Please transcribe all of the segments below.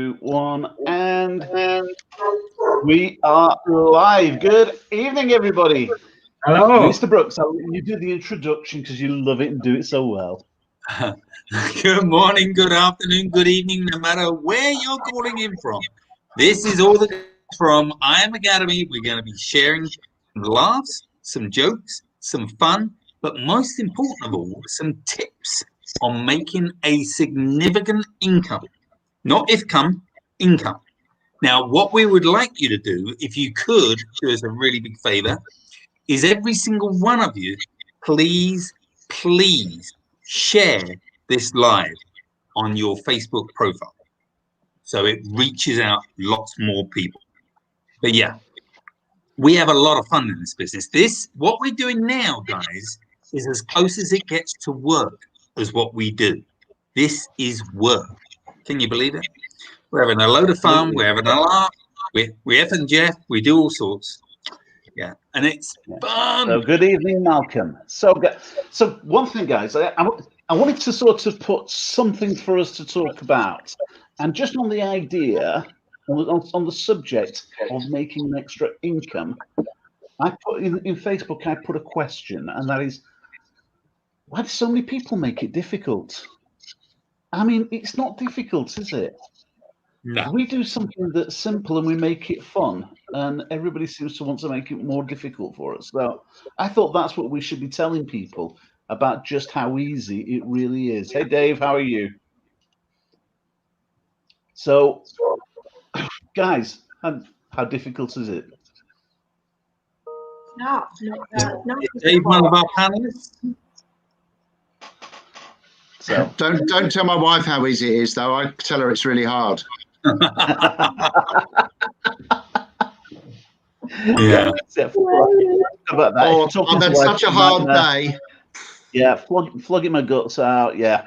Two, one, and we are live. Good evening, everybody. Hello. Mr. Brooks, I'll let you do the introduction because you love it and do it so well. Good morning, good afternoon, good evening, no matter where you're calling in from. This is all the guys from I Am Academy. We're going to be sharing some laughs, some jokes, some fun, but most important of all, some tips on making a significant income. Not income. Now, what we would like you to do, if you could do us a really big favor, is every single one of you, please share this live on your Facebook profile so it reaches out lots more people. But yeah, we have a lot of fun in this business. What we're doing now, guys, is as close as it gets to work as what we do. This is work. Can you believe it? We're having a load of fun. We're having a laugh. We F and Jeff. We do all sorts. Yeah, and it's fun. So good evening, Malcolm. So one thing, guys, I wanted to sort of put something for us to talk about, and just on the idea, on the subject of making an extra income, I put in Facebook. I put a question, and that is, why do so many people make it difficult? I mean, it's not difficult, is it? No. We do something that's simple and we make it fun, and everybody seems to want to make it more difficult for us. So I thought that's what we should be telling people about, just how easy it really is. Hey, Dave, how are you? So, guys, how difficult is it? No. Dave, one of our panelists. So don't tell my wife how easy it is, though. I tell her it's really hard. Yeah. About that. Oh, I've had such a hard day. Yeah, flogging my guts out. Yeah,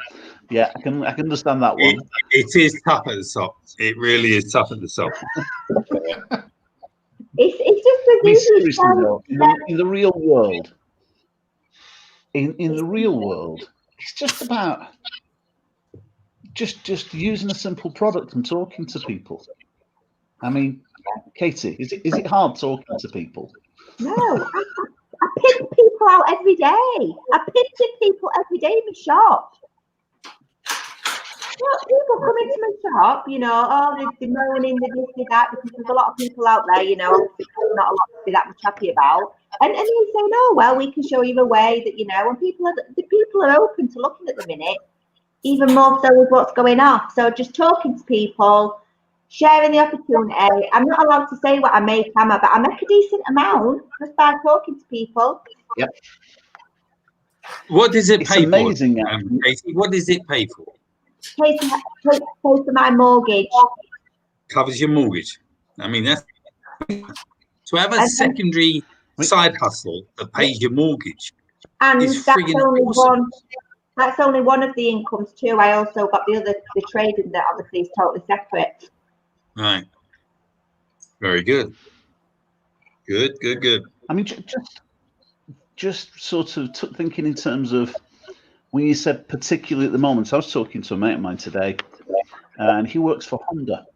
I can understand that one. It is tough at the top. It really is tough at the top. It's just I mean, as easy seriously, though, in the real world, in the real world, it's just about just using a simple product and talking to people. I mean, Katie, is it hard talking to people? No, I pimp people out every day. I pimp people every day in my shop. Well, people come into my shop, they're moaning, they're that, because there's a lot of people out there, obviously there's not a lot to be that much happy about. And they say, no, well, we can show you a way that, and people are open to looking at the minute, even more so with what's going on. So just talking to people, sharing the opportunity. I'm not allowed to say what I make, am I? But I make a decent amount just by talking to people. Yep. What does it pay amazing, for? Katie, what does it pay for? Pays for my mortgage. Covers your mortgage. I mean, that's to have a secondary side hustle that pays your mortgage. And is that's friggin' only awesome. one. That's only one of the incomes too. I also got the trading that obviously is totally separate. Right. Very good. Good. I mean, just sort of thinking in terms of when you said particularly at the moment. I was talking to a mate of mine today, and he works for Honda.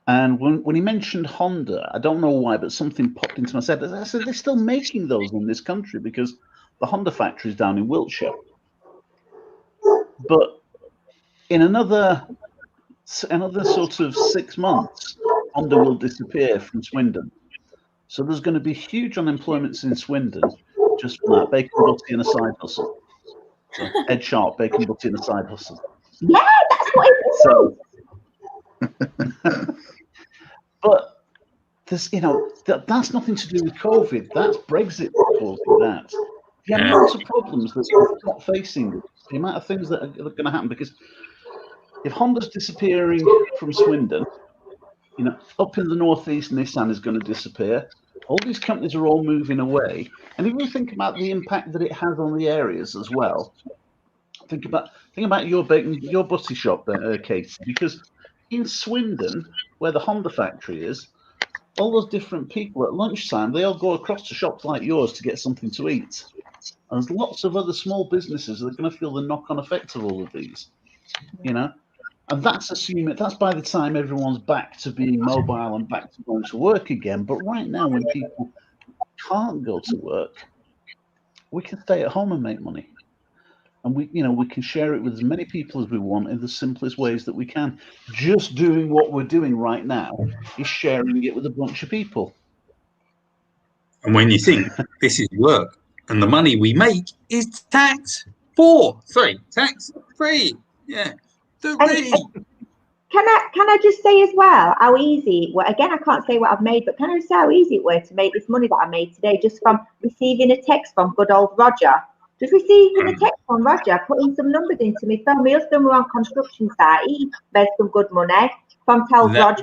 And when he mentioned Honda, I don't know why, but something popped into my head. I said, they're still making those in this country because the Honda factory is down in Wiltshire. But in another sort of 6 months, Honda will disappear from Swindon. So there's going to be huge unemployments in Swindon just for that. Bacon butty and a side hustle. Head sharp, bacon butty and a side hustle. Yeah, that's what it is. But there's, that's nothing to do with COVID. That's Brexit causing that. The amount of problems that we're not facing, the amount of things that are going to happen, because if Honda's disappearing from Swindon, up in the northeast, Nissan is going to disappear. All these companies are all moving away. And if you think about the impact that it has on the areas as well, think about your butty shop, Katie, because in Swindon, where the Honda factory is, all those different people at lunchtime, they all go across to shops like yours to get something to eat. And there's lots of other small businesses that are going to feel the knock-on effect of all of these, And that's assuming that's by the time everyone's back to being mobile and back to going to work again. But right now, when people can't go to work, we can stay at home and make money. And we can share it with as many people as we want in the simplest ways that we can. Just doing what we're doing right now is sharing it with a bunch of people. And when you think this is work and the money we make is tax-free. Yeah. Can I just say as well how easy, well, again, I can't say what I've made, but can I say how easy it were to make this money that I made today just from receiving a text from good old Roger? Just receiving a text from Roger, putting some numbers into my phone. My husband were on construction site. He made some good money from tells Roger.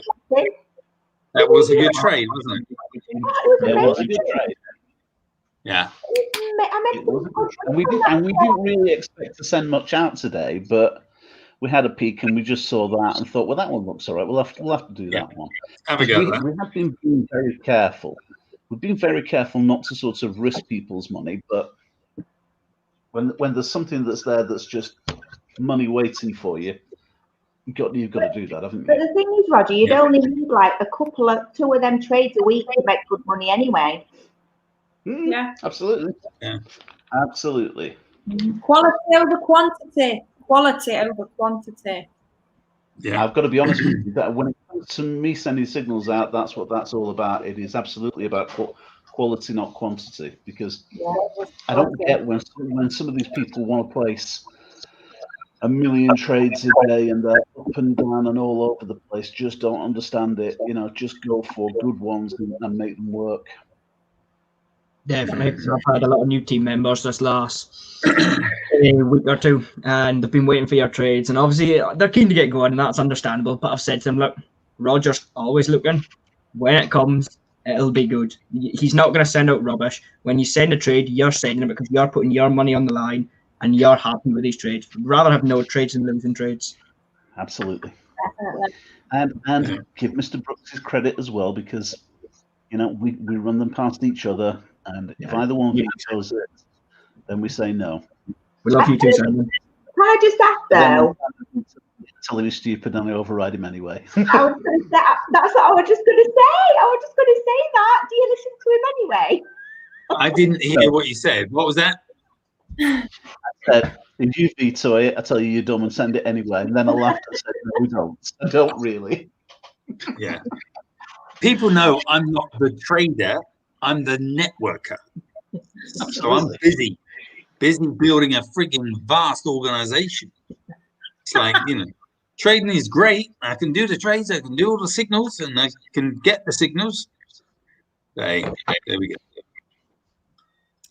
That was a good trade, wasn't it? It was a good trade. Yeah. And we didn't really expect to send much out today, but we had a peek and we just saw that and thought, well, that one looks all right. We'll have to do that one. Have a go at that. We have been being very careful. We've been very careful not to sort of risk people's money, but when there's something that's there that's just money waiting for you, you've got to do that, haven't you? But the thing is, Roger, you'd only need like two of them trades a week to make good money anyway. Yeah, absolutely. Yeah, absolutely. Quality over quantity. Quality over quantity. Yeah, I've got to be honest with you. That when it comes to me sending signals out, that's what that's all about. It is absolutely about quality, not quantity. Because I don't get when some of these people want to place 1 million trades a day and they're up and down and all over the place. Just don't understand it. Just go for good ones and make them work. Definitely. I've had a lot of new team members this last week or two, and they've been waiting for your trades. And obviously, they're keen to get going, and that's understandable. But I've said to them, look, Roger's always looking. When it comes, it'll be good. He's not going to send out rubbish. When you send a trade, you're sending it because you're putting your money on the line, and you're happy with these trades. I'd rather have no trades than losing trades. Absolutely. Definitely. And give Mr. Brooks his credit as well, because we run them past each other. And if either one vetoes it, then we say no. We love you too, Simon. Can I just ask though? Tell him he's stupid and I override him anyway. I was going to say, that's what I was just going to say. I was just going to say that. Do you listen to him anyway? I didn't hear what you said. What was that? I said, if you veto it, I tell you you're dumb and send it anyway. And then I laughed and said, no, we don't. I don't really. Yeah. People know I'm not the trader. I'm the networker. So I'm busy building a frigging vast organization. It's like, trading is great. I can do the trades, I can do all the signals, and I can get the signals. There we go.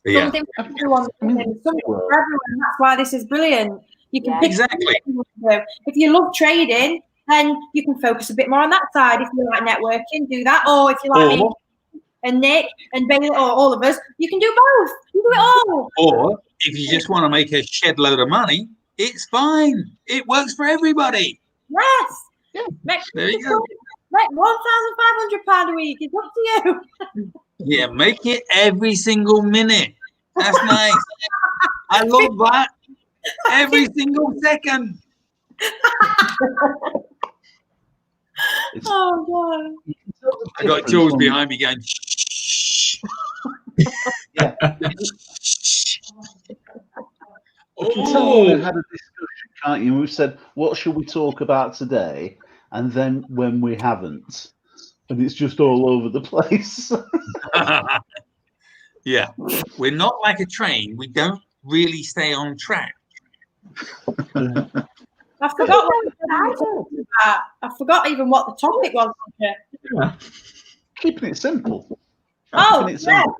But yeah. Something for everyone. Something for everyone. That's why this is brilliant. You can pick exactly. If you love trading, then you can focus a bit more on that side. If you like networking, do that. Or if you like me and Nick and Bailey or all of us, you can do both. You do it all. Or if you just want to make a shed load of money, it's fine. It works for everybody. Yes. Yeah. There you go. Make £1,500 a week. It's up to you. Yeah, make it every single minute. That's nice. I love that. Every single second. Oh God. I got Jules behind me going, shh. Yeah. You can tell we've had a discussion, can't you? We've said, what should we talk about today? And then when we haven't, and it's just all over the place. Yeah. We're not like a train. We don't really stay on track. I forgot what we talked about. I forgot even what the topic was. Yeah. Keeping it simple. Oh, Keeping it simple.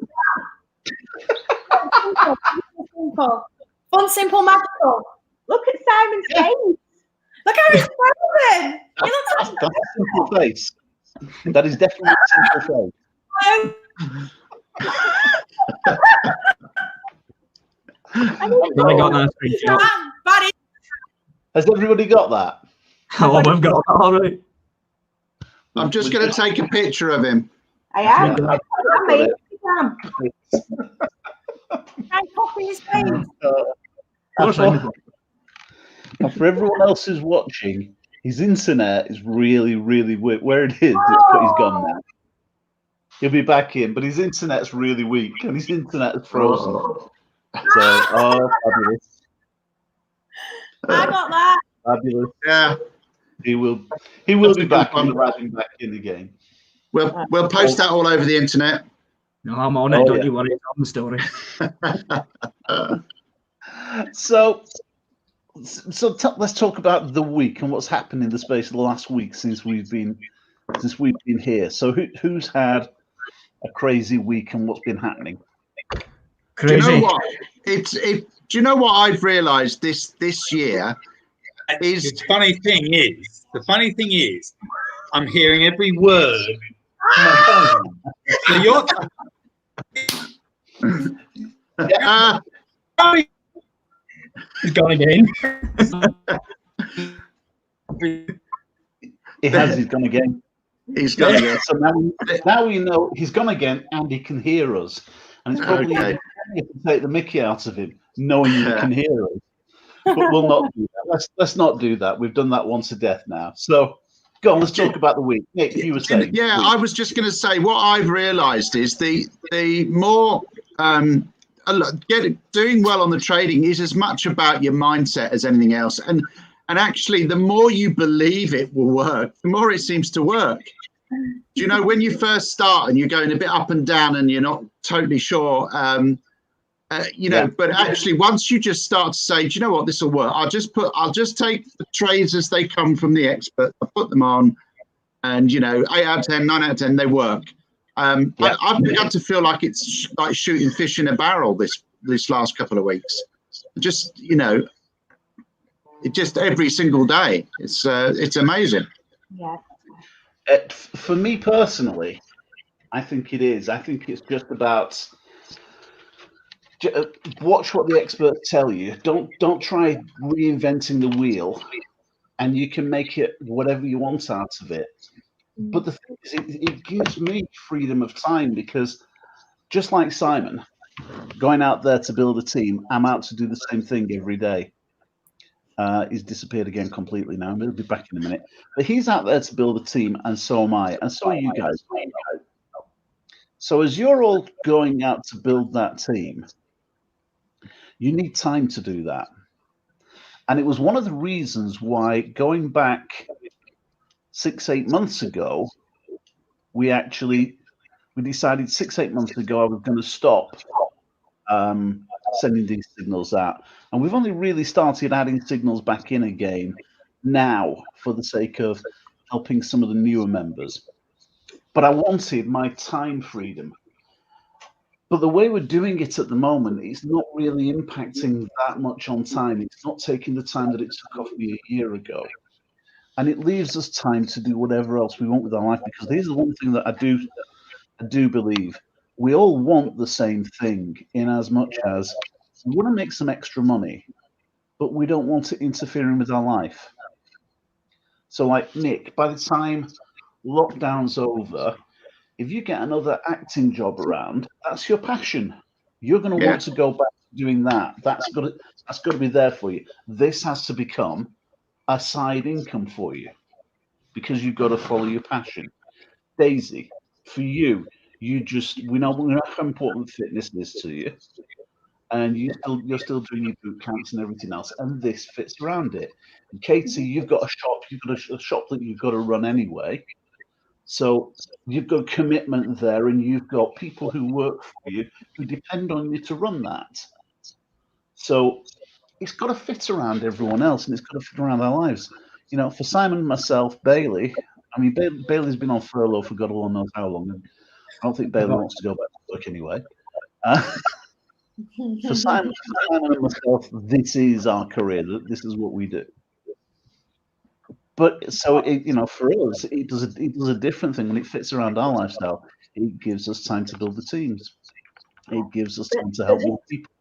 Simple. Fun, simple, magical. Look at Simon's face. Look how he's frozen. He looks That's a simple face. That is definitely a simple face. I got that screenshot. Has everybody got that? Oh, I've got that. All right. I'm just going to take a picture of him. I am. Yeah. And copy his face. And for everyone else who's watching, His internet is really, really weak. Where it is, he's gone now. He'll be back in, but his internet's really weak, and his internet is frozen. So, fabulous. I got that. Fabulous. Yeah. He will be back and arriving back in the game. We'll post that all over the internet. No, I'm on it. Don't you worry. It's on the story. So let's talk about the week and what's happened in the space of the last week since we've been here. So who's had a crazy week and what's been happening? Crazy. Do you know what? Do you know what I've realised this year is The funny thing is, I'm hearing every word on my phone. So you're He's gone again. He's gone again. he's going to So now we know he's gone again, and he can hear us. And it's probably easier to take the mickey out of him, knowing he can hear us. But we'll not do that. Let's not do that. We've done that once to death now. So go on, let's talk about the week. Nick, you were saying. Yeah, I was just going to say what I've realised is the more doing well on the trading is as much about your mindset as anything else. And actually, the more you believe it will work, the more it seems to work. Do you know, when you first start and you're going a bit up and down and you're not totally sure, but actually once you just start to say, do you know what, this will work. I'll just take the trades as they come from the expert. I put them on and, 8 out of 10, 9 out of 10, they work. I've begun to feel like it's like shooting fish in a barrel this last couple of weeks. Just, it just every single day. It's amazing. Yeah. For me personally, I think it is. I think it's just about watch what the experts tell you. Don't try reinventing the wheel, and you can make it whatever you want out of it. But the thing is, it gives me freedom of time, because just like Simon, going out there to build a team, I'm out to do the same thing every day. He's disappeared again completely now. He'll be back in a minute. But he's out there to build a team, and so am I, and so are you guys. So as you're all going out to build that team, you need time to do that. And it was one of the reasons why, going back 6-8 months ago, we decided 6-8 months ago I was going to stop sending these signals out. And we've only really started adding signals back in again now for the sake of helping some of the newer members. But I wanted my time freedom. But the way we're doing it at the moment, it's not really impacting that much on time. It's not taking the time that it took off me a year ago. And it leaves us time to do whatever else we want with our life, because here's the one thing that I do believe. We all want the same thing, in as much as we want to make some extra money, but we don't want it interfering with our life. So like Nick, by the time lockdown's over, if you get another acting job around, that's your passion. You're going to want to go back to doing that. That's got to be there for you. This has to become a side income for you, because you've got to follow your passion. Daisy, for you, we know how important fitness is to you, and you're still doing your boot camps and everything else, and this fits around it. And Katie, you've got a shop that you've got to run anyway, so you've got commitment there, and you've got people who work for you who depend on you to run that. So it's got to fit around everyone else, and it's got to fit around our lives. For Simon, myself, Bailey. I mean, Bailey's been on furlough for God alone knows how long. And I don't think Bailey wants to go back to work anyway. For Simon and myself, this is our career. This is what we do. But so for us, it does a different thing when it fits around our lifestyle. It gives us time to build the teams. It gives us time to help more people.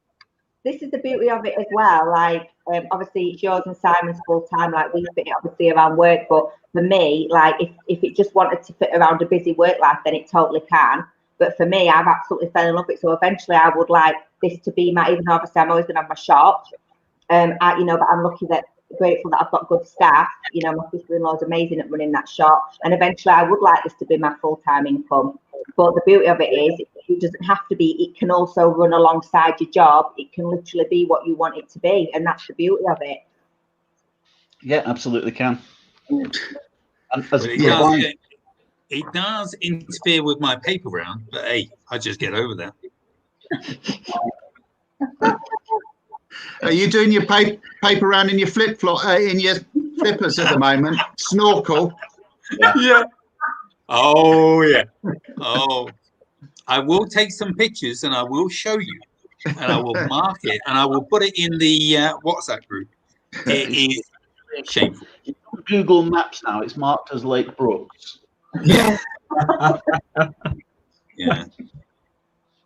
This is the beauty of it as well. Like, obviously, it's yours and Simon's full time. Like, we fit it obviously around work. But for me, like, if it just wanted to fit around a busy work life, then it totally can. But for me, I've absolutely fell in love with it. So eventually, I would like this to be even though obviously I'm always going to have my shop. But I'm lucky that grateful that I've got good staff. You know, my sister-in-law's amazing at running that shop, and eventually I would like this to be my full-time income. But the beauty of it is, it doesn't have to be. It can also run alongside your job. It can literally be what you want it to be, and that's the beauty of it. Yeah, absolutely can. And as, It does interfere with my paper round, but hey, I just get over that. Are you doing your paper round in your in your flippers at the moment? Snorkel. Yeah. Oh yeah. Oh, I will take some pictures and I will show you, and I will mark it and I will put it in the WhatsApp group. It is shameful. Google Maps now, it's marked as Lake Brooks. Yeah. Yeah.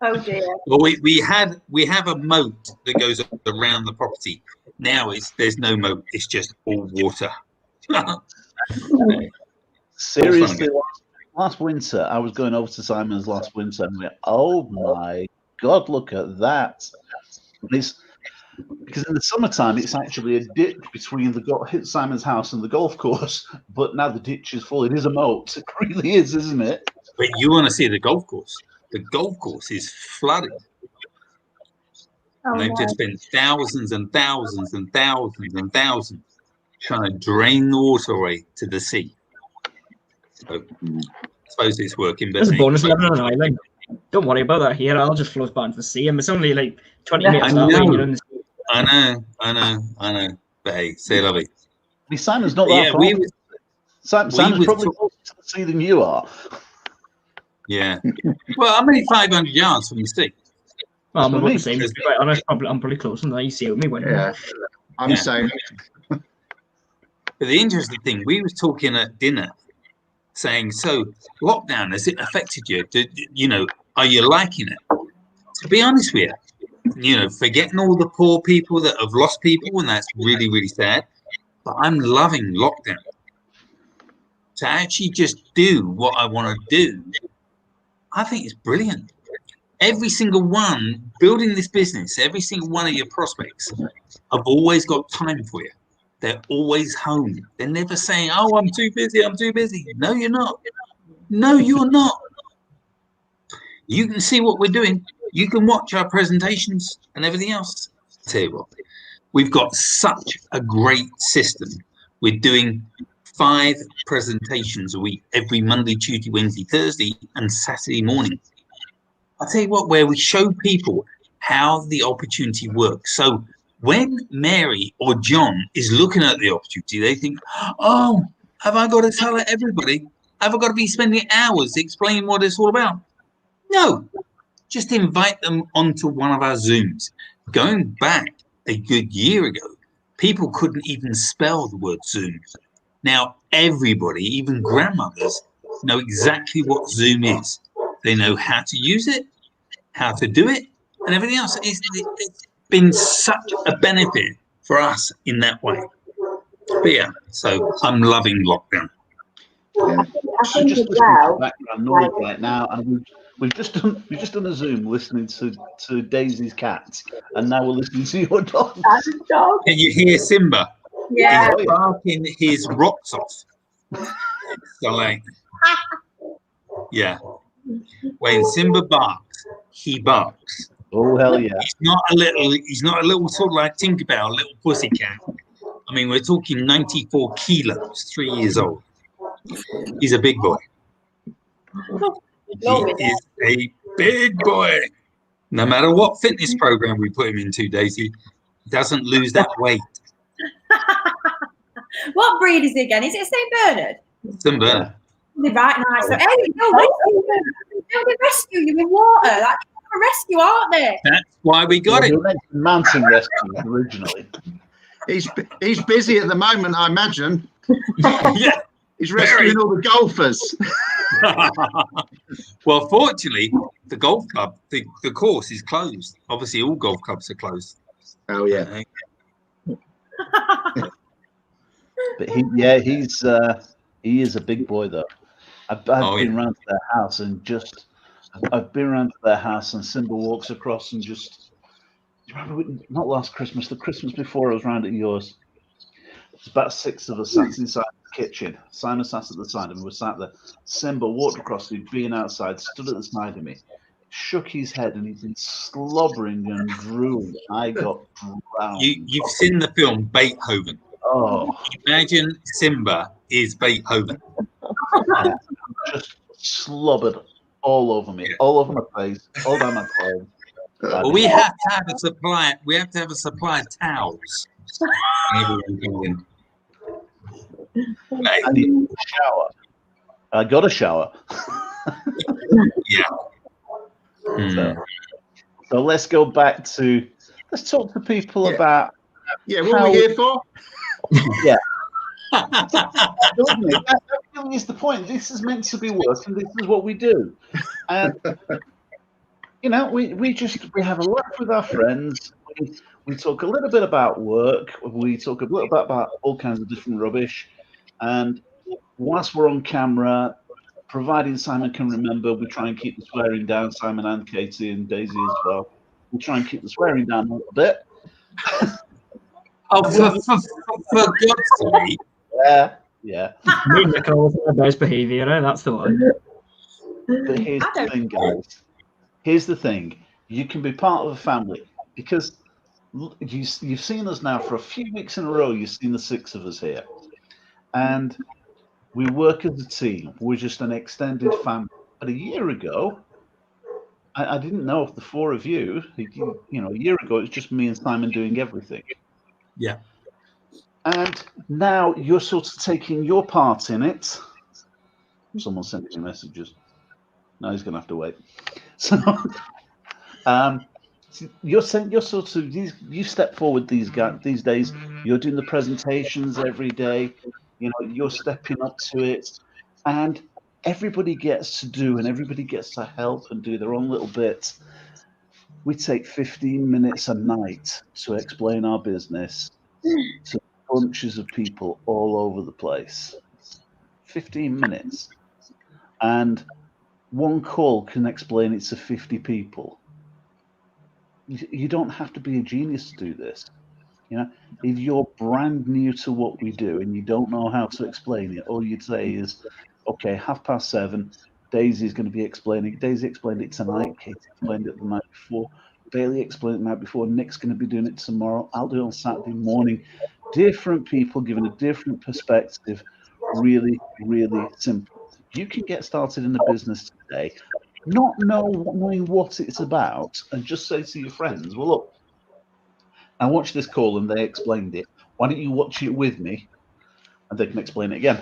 Oh dear. Well, we have a moat that goes around the property. Now there's no moat; it's just all water. Seriously, last winter I was going over to Simon's last winter, and went, "Oh my God, look at that!" And it's because in the summertime it's actually a ditch between Simon's house and the golf course, but now the ditch is full. It is a moat. It really is, isn't it? But you want to see the golf course? The golf course is flooded. And they've just spent thousands and thousands and thousands and thousands trying to drain the water away to the sea. So I suppose it's working. But There's a bonus living on an island. Don't worry about that here. I'll just float back into the sea. And it's only like 20 minutes that way. You're in the sea. I know. But hey, say lovely. Simon's not that far. Simon's probably closer to the sea than you are. Yeah. Well, I'm only 500 yards from the sea. Well, I'm about the same. To be quite honest, I'm probably closer than that. You see with me when. Yeah, I'm saying. But the interesting thing, we was talking at dinner, saying, so lockdown, has it affected you? Are you liking it? To be honest with you, forgetting all the poor people that have lost people, and that's really, really sad. But I'm loving lockdown. To actually just do what I want to do, I think it's brilliant. Every single one building this business, every single one of your prospects have always got time for you. They're always home. They're never saying, oh, I'm too busy. No, you're not. No, you're not. You can see what we're doing. You can watch our presentations and everything else. I'll tell you what, we've got such a great system. We're doing 5 presentations a week, every Monday, Tuesday, Wednesday, Thursday, and Saturday morning. I'll tell you what, where we show people how the opportunity works. So when Mary or John is looking at the opportunity, they think, oh, have I got to tell everybody? Have I got to be spending hours explaining what it's all about? No, just invite them onto one of our Zooms. Going back a good year ago, people couldn't even spell the word Zoom. Now, everybody, even grandmothers, know exactly what Zoom is. They know how to use it, how to do it, and everything else. It's been such a benefit for us in that way. But yeah, so I'm loving lockdown. I think just as listening well, to background noise right now, and we've just done a Zoom listening to Daisy's cat, and now we're listening to your dog. Can you hear Simba? Yeah. He's barking his rocks off. So like, yeah. When Simba barks, he barks. Oh hell yeah! He's not a little sort of like Tinkerbell, a little pussycat. I mean, we're talking 94 kilos, 3 years old. He's a big boy. He is a big boy. No matter what fitness program we put him into, Daisy, he doesn't lose that weight. What breed is he again? Is it a St. Bernard? St. Bernard. They're right nice. So, they rescue you in water. That's a rescue, aren't they? That's why we got it. Mountain rescue originally. He's busy at the moment, I imagine. Yeah. He's rescuing all the golfers. Well, fortunately, the golf club, the course is closed. Obviously, all golf clubs are closed. Oh yeah. But he is a big boy though. I've been around to their house and Simba walks across and just. Do you remember not last Christmas, the Christmas before I was round at yours? There's about 6 of us sat inside the kitchen. Simon sat at the side, and we were sat there. Simba walked across me, being outside, stood at the side of me, shook his head, and he's been slobbering and drooling. I got drowned. You've seen the film Beethoven. Oh, Imagine Simba is Beethoven. yeah. Just slobbered all over me, all over my face, all down my clothes. Well, we have to have a supply. We have to have a supply of towels. I need a shower. I got a shower. Yeah. So let's go back to. Let's talk to people about. Yeah, what are we here for? Yeah. Doesn't it? That really is the point. This is meant to be work, and this is what we do. And you know, we have a laugh with our friends. We talk a little bit about work. We talk a little bit about all kinds of different rubbish. And whilst we're on camera, providing Simon can remember, we try and keep the swearing down. Simon and Katie and Daisy as well. We try and keep the swearing down a little bit. Oh, for God's sake! Yeah. Me and Nicole are best behaviour, that's the one. But here's the thing, guys. Here's the thing. You can be part of a family because you've seen us now for a few weeks in a row. You've seen the 6 of us here. And we work as a team. We're just an extended family. But a year ago, I didn't know if the 4 of you, you know, a year ago, it was just me and Simon doing everything. Yeah. And now you're sort of taking your part in it. Someone sent me messages. No, he's going to have to wait. So, you're sort of you step forward these days. You're doing the presentations every day. You know, you're stepping up to it, and everybody gets to do, and everybody gets to help and do their own little bit. We take 15 minutes a night to explain our business to bunches of people all over the place. 15 minutes, and one call can explain it to 50 people. You don't have to be a genius to do this. You know, if you're brand new to what we do and you don't know how to explain it, all you'd say is, okay, 7:30, Daisy's going to be explaining. Daisy explained it tonight. Kate explained it the night before. Bailey explained it the night before. Nick's going to be doing it tomorrow. I'll do it on Saturday morning. Different people giving a different perspective. Really, really simple. You can get started in the business today, not knowing what it's about, and just say to your friends, well, look, I watched this call and they explained it. Why don't you watch it with me? And they can explain it again.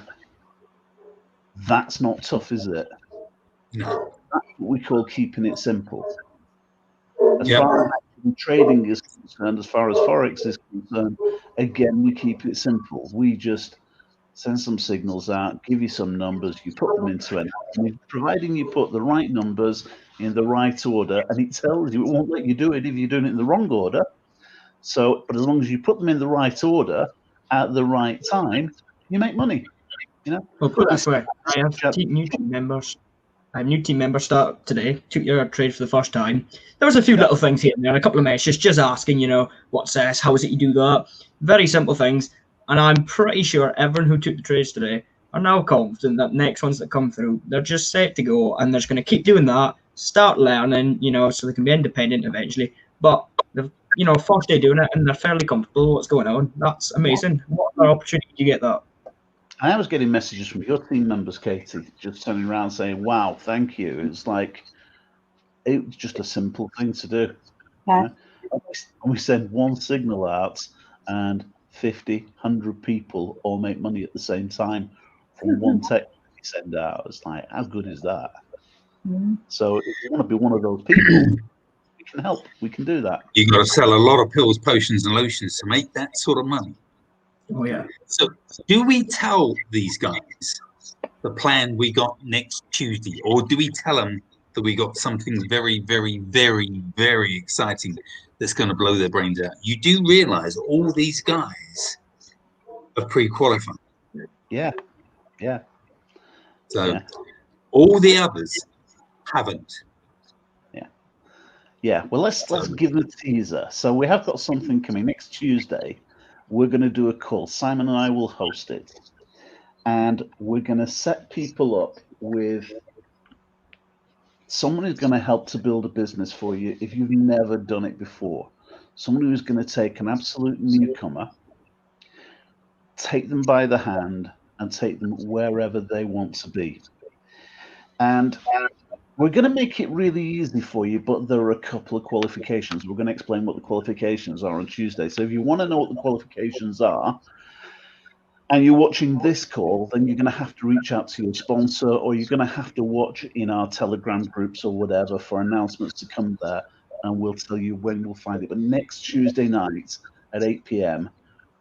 That's not tough, is it? No. That's what we call keeping it simple. As Yep. far as trading is concerned, as far as Forex is concerned, again, we keep it simple. We just send some signals out, give you some numbers, you put them into it. Providing you put the right numbers in the right order, and it tells you, it won't let you do it if you're doing it in the wrong order. So, but as long as you put them in the right order at the right time, you make money. You know. Well, put it this way, I have new team members. I have new team members start today. Took your trade for the first time. There was a few little things here and there, a couple of messages just asking, you know, what's this? How is it you do that? Very simple things. And I'm pretty sure everyone who took the trades today are now confident that next ones that come through, they're just set to go, and they're just going to keep doing that, start learning, you know, so they can be independent eventually. But they've, you know, first day doing it, and they're fairly comfortable with what's going on. That's amazing. What an opportunity do you get that? I was getting messages from your team members, Katie, just turning around saying, wow, thank you. It's like, it was just a simple thing to do. Yeah. You know? And we send one signal out, and 50, 100 people all make money at the same time from one text we send out. It's like, how good is that? Mm-hmm. So if you want to be one of those people, we can help. We can do that. You got to sell a lot of pills, potions, and lotions to make that sort of money. Oh, yeah. So, do we tell these guys the plan we got next Tuesday, or do we tell them that we got something very, very, very, very exciting that's going to blow their brains out? You do realize all these guys are pre-qualified. Yeah. Yeah. So, Yeah. all the others haven't. Yeah. Well, let's give them a teaser. So we have got something coming next Tuesday. we're going to do a call. Simon and I will host it. And we're going to set people up with someone who's going to help to build a business for you if you've never done it before. Someone who's going to take an absolute newcomer, take them by the hand, and take them wherever they want to be. And we're going to make it really easy for you, but there are a couple of qualifications. We're going to explain what the qualifications are on Tuesday. So if you want to know what the qualifications are, and you're watching this call, then you're going to have to reach out to your sponsor, or you're going to have to watch in our Telegram groups or whatever for announcements to come there, and we'll tell you when we'll find it. But next Tuesday night at 8 p.m.,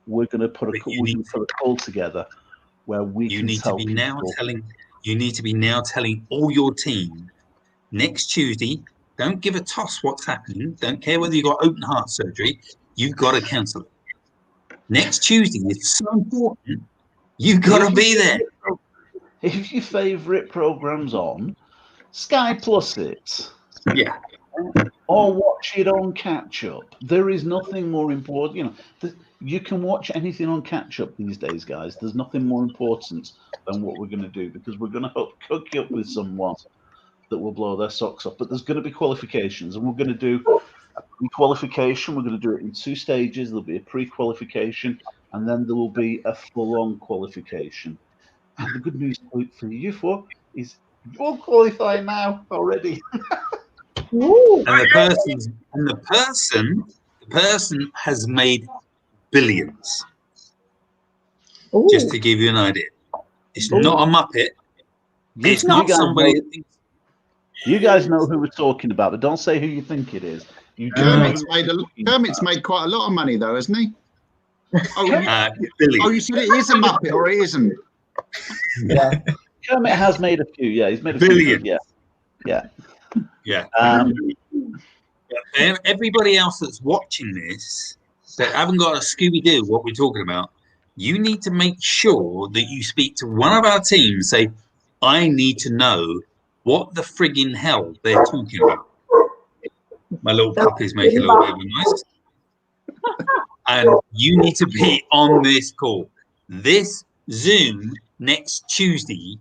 we're going to put a call together where we can tell people. You need to be now telling all your team next Tuesday. Don't give a toss what's happening. Don't care whether you got open heart surgery. You've got to cancel it. Next Tuesday is so important. You've got to be there. If your favourite program's on, Sky Plus it. Yeah. Or watch it on catch up. There is nothing more important. You know, you can watch anything on catch up these days, guys. There's nothing more important than what we're going to do, because we're going to hook you up with someone that will blow their socks off. But there's going to be qualifications, and we're going to do a pre-qualification. We're going to do it in 2 stages. There'll be a pre-qualification, and then there will be a full-on qualification. And the good news for you four is you're qualifying now already. And the person has made billions. Ooh. Just to give you an idea, it's not a Muppet. It's not somebody. You guys know who we're talking about, but don't say who you think it is. Kermit's made quite a lot of money, though, hasn't he? You said it is a Muppet, or it isn't? Yeah, Kermit has made a few. Yeah, he's made a billion. Few. Yeah. Everybody else that's watching this that haven't got a Scooby-Doo what we're talking about, you need to make sure that you speak to one of our team. Say, I need to know what the friggin' hell they're talking about. My little puppy's making a little bit of a noise. And you need to be on this call. This Zoom next Tuesday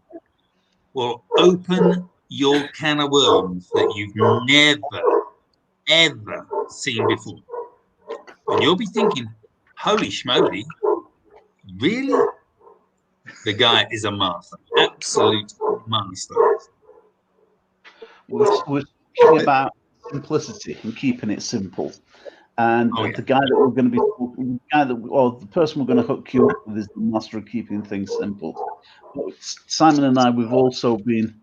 will open your can of worms that you've never, ever seen before. And you'll be thinking, holy schmoly, really? The guy is a master, absolute master. We're talking about simplicity and keeping it simple. And the guy that we're going to be, the person we're going to hook you up with is the master of keeping things simple. Simon and I, we've also been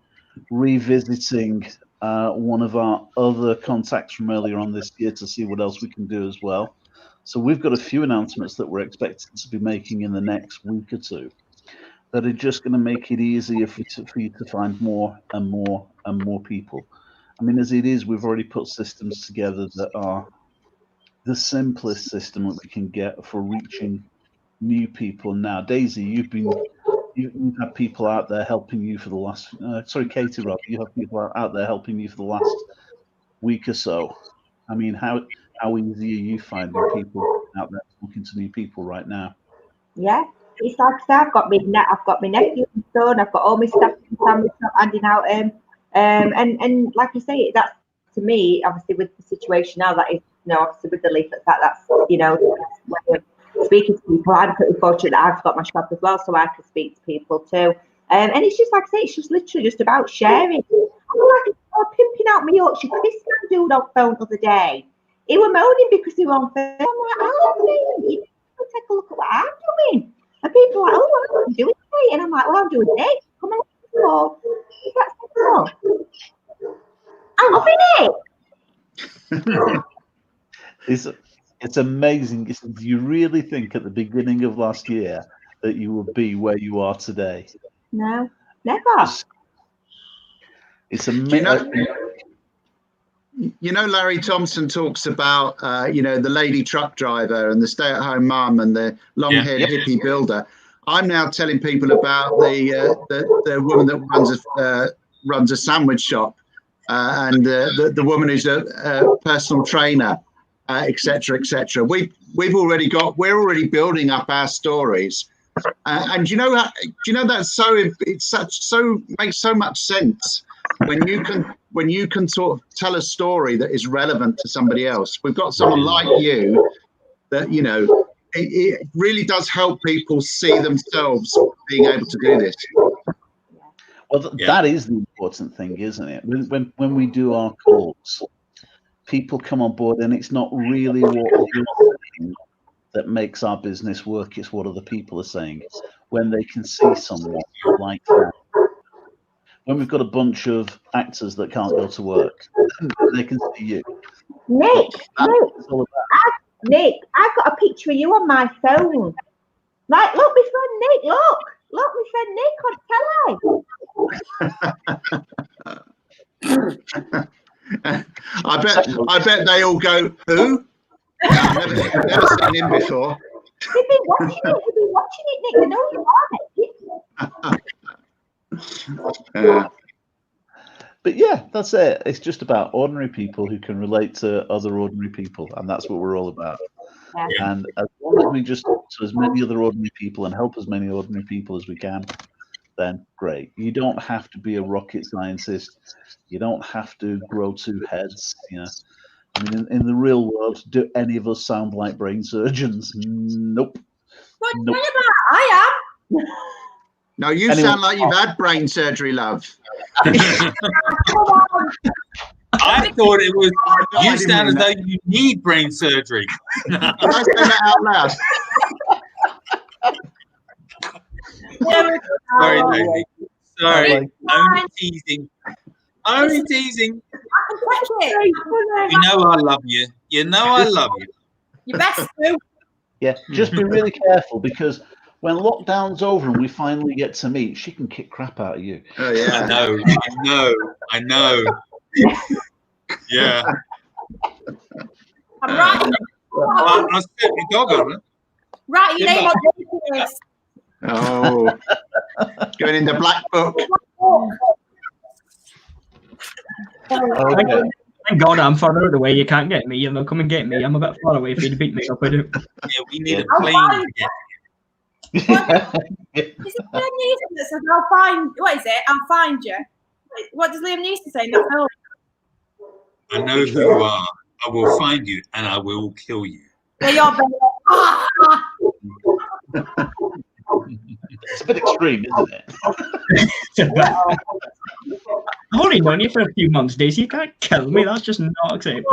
revisiting one of our other contacts from earlier on this year to see what else we can do as well. So we've got a few announcements that we're expecting to be making in the next week or two that are just going to make it easier for you to find more and more and more people. I mean, as it is, we've already put systems together that are the simplest system that we can get for reaching new people. Now, Daisy, you've had people out there helping you for the last, Katie, Rob, you have people out there helping you for the last week or so. I mean, how easy are you finding people out there talking to new people right now? Yeah, it's like I said, I've got my nephew and son, I've got all my staff and family handing out and like you say, that's, to me, obviously with the situation now, that is, obviously with the leaflets, that's when you're speaking to people. I'm pretty fortunate that I've got my shop as well, so I can speak to people too. And it's just like I say, it's just literally just about sharing. I'm like, pimping out my Yorkshire Chris dude on phone the other day. He was moaning because he was on phone. I'm like, oh, you take a look at what I'm doing. And people are like, oh, what are you doing today? And I'm like, well, I'm doing this. Come on, that's simple. I'm loving it. It's amazing. Do you really think at the beginning of last year that you would be where you are today? No, never. It's amazing. Larry Thompson talks about, the lady truck driver and the stay-at-home mum and the long-haired hippie builder. I'm now telling people about the woman that runs a sandwich shop and the woman who's a personal trainer. etc., etc. We're already building up our stories, and you know that's makes so much sense when you can sort of tell a story that is relevant to somebody else. We've got someone like you that it really does help people see themselves being able to do this. Well, that is the important thing, isn't it? When we do our calls, people come on board, and it's not really what we're saying that makes our business work. It's what other people are saying. When they can see someone like that. When we've got a bunch of actors that can't go to work, they can see you. Nick, Nick, I've got a picture of you on my phone. Like, look, my friend Nick, look, my friend Nick on telly. I bet they all go, who? Yeah, I've never seen him before. They've been watching it, Nick. They know you are, Nick. But yeah, that's it. It's just about ordinary people who can relate to other ordinary people, and that's what we're all about. Yeah. And as long as we just talk to as many other ordinary people and help as many ordinary people as we can, then great. You don't have to be a rocket scientist. You don't have to grow 2 heads. I mean, in the real world, do any of us sound like brain surgeons? Nope. What Nope. I am. No, you sound like you've had brain surgery, love. I thought it was, you sound as though you need brain surgery. Did I say that out loud? Sorry, Daisy. Sorry. Only teasing. Only teasing. You know I love you. You know I love you. Your best too. Yeah, just be really careful, because when lockdown's over and we finally get to meet, she can kick crap out of you. Oh, yeah. I know. Yeah. I'm writing. I'll set my dog on it. Write your name on this. Oh, going in the black book. Okay. Thank God I'm far out of the way. You can't get me. You know, come and get me. I'm a bit far away for you to beat me up. I do. Yeah, we need a plane to get. Is it Liam Neeson that says, I'll find, what is it? I'll find you. What does Liam Neeson say in that film? I know who you are. I will find you and I will kill you. Where you're better. It's a bit extreme, isn't it? I've only known you for a few months, Daisy. You can't kill me. That's just not acceptable.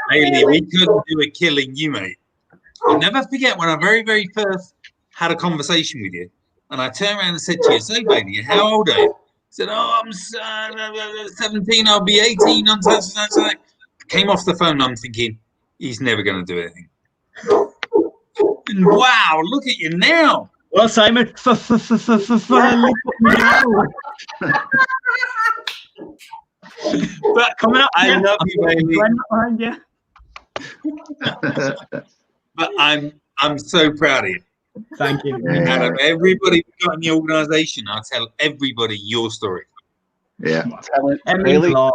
Bailey, we couldn't do a killing you, mate. I'll never forget when I very, very first had a conversation with you, and I turned around and said to you, "So, Bailey, how old are you?" I said, "Oh, I'm 17. I'll be 18 on Saturday." Came off the phone, and I'm thinking, he's never going to do anything. And wow, look at you now. Well, Simon, But coming up, I love you, baby. Behind you. But I'm so proud of you. Thank you. Out of everybody we've got in the organisation, I'll tell everybody your story. Yeah. Tell it, It means Bailey. a lot.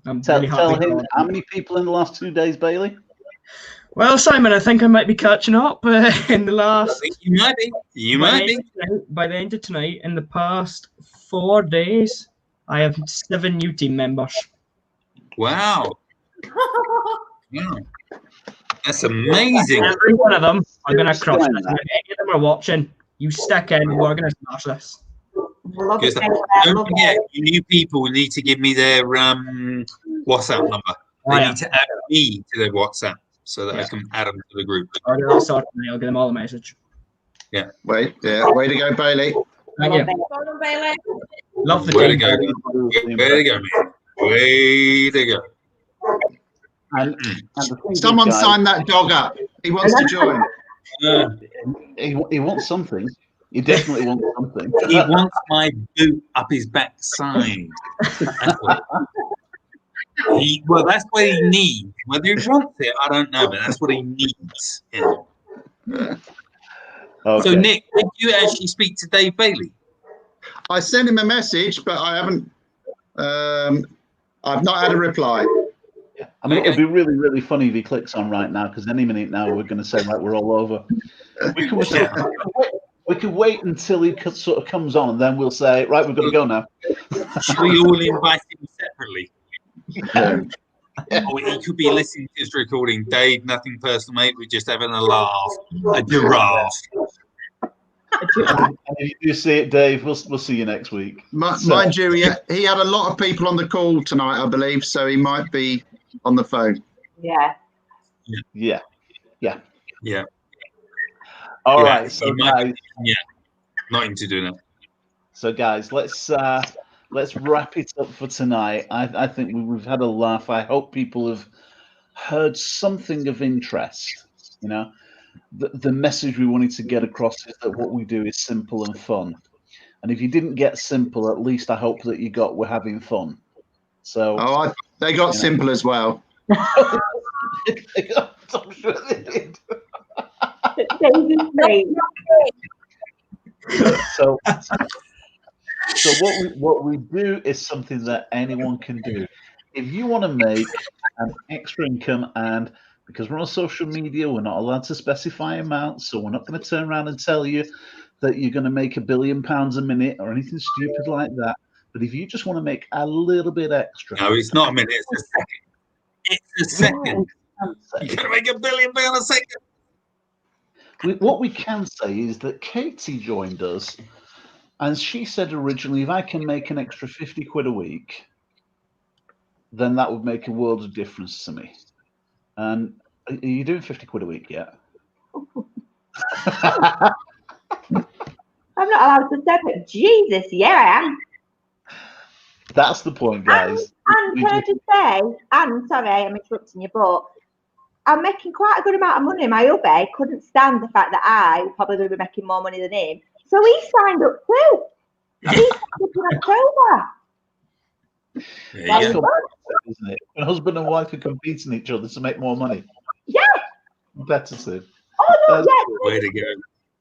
I'm Tell really happy. him how many people in the last 2 days, Bailey? Well, Simon, I think I might be catching up in the I last. think you might be. You might be. By the end of tonight, in the past 4 days, I have 7 new team members. Wow. Wow. That's amazing. Every one of them are going to crush this. And if any of them are watching, you stick in. We're going to smash this. Good stuff. Don't forget, you new people need to give me their WhatsApp number. They need to add me to their WhatsApp so that I can add them to the group. I'll give them all a message. Way to go, Bailey. Thank you. Well, Bailey. Love the Way to team. go. Way to go, man. Way to go. And the thing is, Someone guys, sign that dog up. He wants to join. he wants something. He definitely wants something. He wants my boot up his backside. That's what he needs. Whether he wants it, I don't know, but that's what he needs. Yeah. Okay. So, Nick, did you actually speak to Dave Bailey? I sent him a message, but I haven't. I've not had a reply. I mean, Okay. it'd be really, really funny if he clicks on right now, because any minute now we're going to say, right, we're all over. We could wait until he sort of comes on, and then we'll say, right, we've got to go now. Should we all invite him separately? Yeah. Or he could be listening to this recording. Dave, nothing personal, mate. We're just having a laugh. A giraffe. And if you see it, Dave, we'll see you next week. Mind you, he had a lot of people on the call tonight, I believe, so he might be on the phone. Yeah. Yeah. All All right. right, so guys. Not into doing it. So guys, let's wrap it up for tonight. I think we've had a laugh. I hope people have heard something of interest. You know, the message we wanted to get across is that what we do is simple and fun. And if you didn't get simple, at least I hope that you got we're having fun. So They got simple as well. I'm sure they did. So what we do is something that anyone can do. If you want to make an extra income, and because we're on social media, we're not allowed to specify amounts, so we're not going to turn around and tell you that you're going to make £1 billion a minute or anything stupid like that. But if you just want to make a little bit extra, No, it's not a minute. It's a second. It's a second. You're going to make £1 billion a second. What we can say is that Katie joined us, and she said originally, if I can make an extra 50 quid a week, then that would make a world of difference to me. And are you doing 50 quid a week yet? I'm not allowed to say, but Jesus, yeah, I am. That's the point, guys. And can I just say, and sorry, I'm interrupting you, but I'm making quite a good amount of money. My hubby couldn't stand the fact that I probably would be making more money than him. So he signed up too. He signed up in October. There you go. Isn't it? When husband and wife are competing each other to make more money. Yeah. Competitive. Oh, no, That's yeah. Way to go.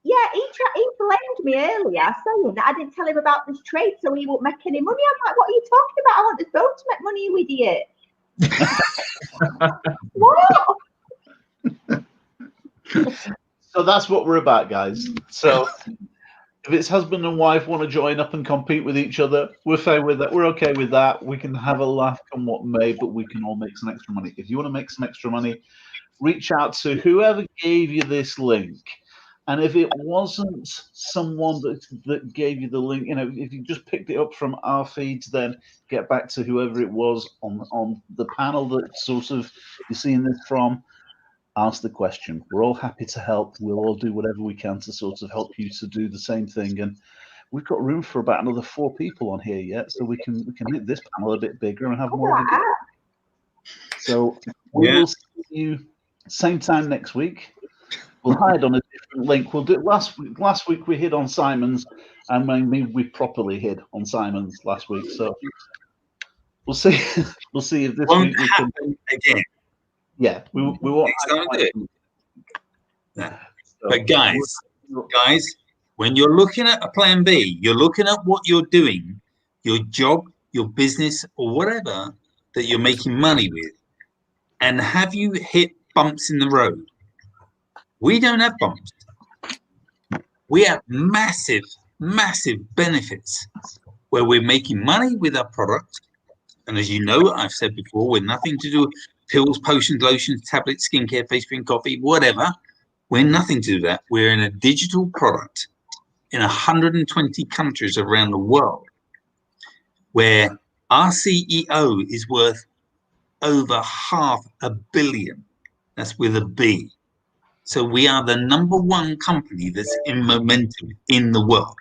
Yeah, he blamed me earlier saying that I didn't tell him about this trade, so he won't make any money. I'm like, what are you talking about? I want us both to make money, you idiot. What? So that's what we're about, guys. So if it's husband and wife want to join up and compete with each other, we're fair with that. We're okay with that. We can have a laugh come what may, but we can all make some extra money. If you want to make some extra money, reach out to whoever gave you this link. And if it wasn't someone that gave you the link, you know, if you just picked it up from our feeds, then get back to whoever it was on the panel that sort of you're seeing this from. Ask the question. We're all happy to help. We'll all do whatever we can to sort of help you to do the same thing. And we've got room for about another 4 people on here yet, so we can make this panel a bit bigger and have more of a. So we will see you same time next week. We'll hide on a different link. We'll do it last week we hid on Simon's, and maybe we properly hid on Simon's last week. So we'll see. We'll see if this week we can again. Yeah, we won't. Yeah. But guys, when you're looking at a plan B, you're looking at what you're doing, your job, your business, or whatever that you're making money with, and have you hit bumps in the road? We don't have bumps. We have massive, massive benefits where we're making money with our product. And as you know, I've said before, we're nothing to do with pills, potions, lotions, tablets, skincare, face cream, coffee, whatever. We're nothing to do that. We're in a digital product in 120 countries around the world where our CEO is worth over $500 million. That's with a B. So we are the #1 company that's in momentum in the world.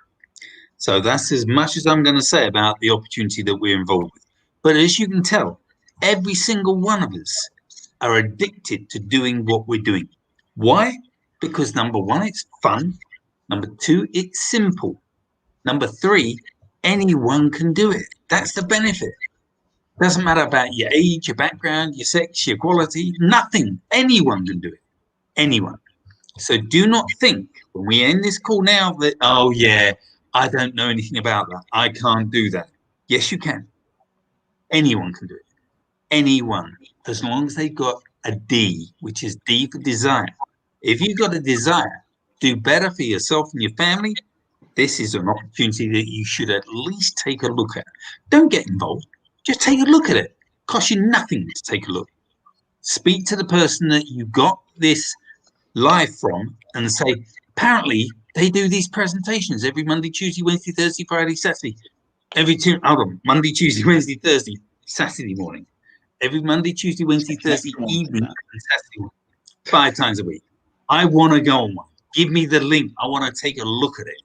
So that's as much as I'm going to say about the opportunity that we're involved with. But as you can tell, every single one of us are addicted to doing what we're doing. Why? Because #1, it's fun. #2, it's simple. #3, anyone can do it. That's the benefit. Doesn't matter about your age, your background, your sex, your quality, nothing. Anyone can do it. Anyone. So do not think when we end this call now that, oh yeah, I don't know anything about that. I can't do that. Yes, you can. Anyone can do it. anyone, as long as they've got a D, which is D for desire. If you've got a desire, do better for yourself and your family, this is an opportunity that you should at least take a look at. Don't get involved. Just take a look at it. Costs you nothing to take a look. Speak to the person that you got this live from and say, apparently they do these presentations every Monday, Tuesday, Wednesday, Thursday, Friday, Saturday. Monday, Tuesday, Wednesday, Thursday, Saturday morning. Every Monday, Tuesday, Wednesday, Thursday evening, and Saturday morning. 5 times a week. I want to go on one. Give me the link. I want to take a look at it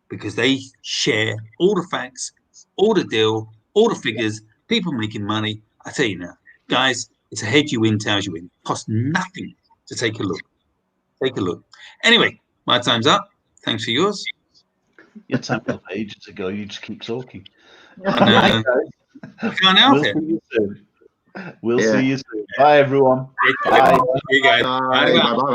because they share all the facts, all the deal, all the figures, people making money. I tell you now, guys, it's a head you win, tails you win. It costs nothing to take a look. Take a look. Anyway, my time's up. Thanks for yours. Your time was ages ago. You just keep talking. I can't help We'll it. see you soon. We'll see you soon. Bye, everyone. Bye. You guys. Bye. Bye. Bye.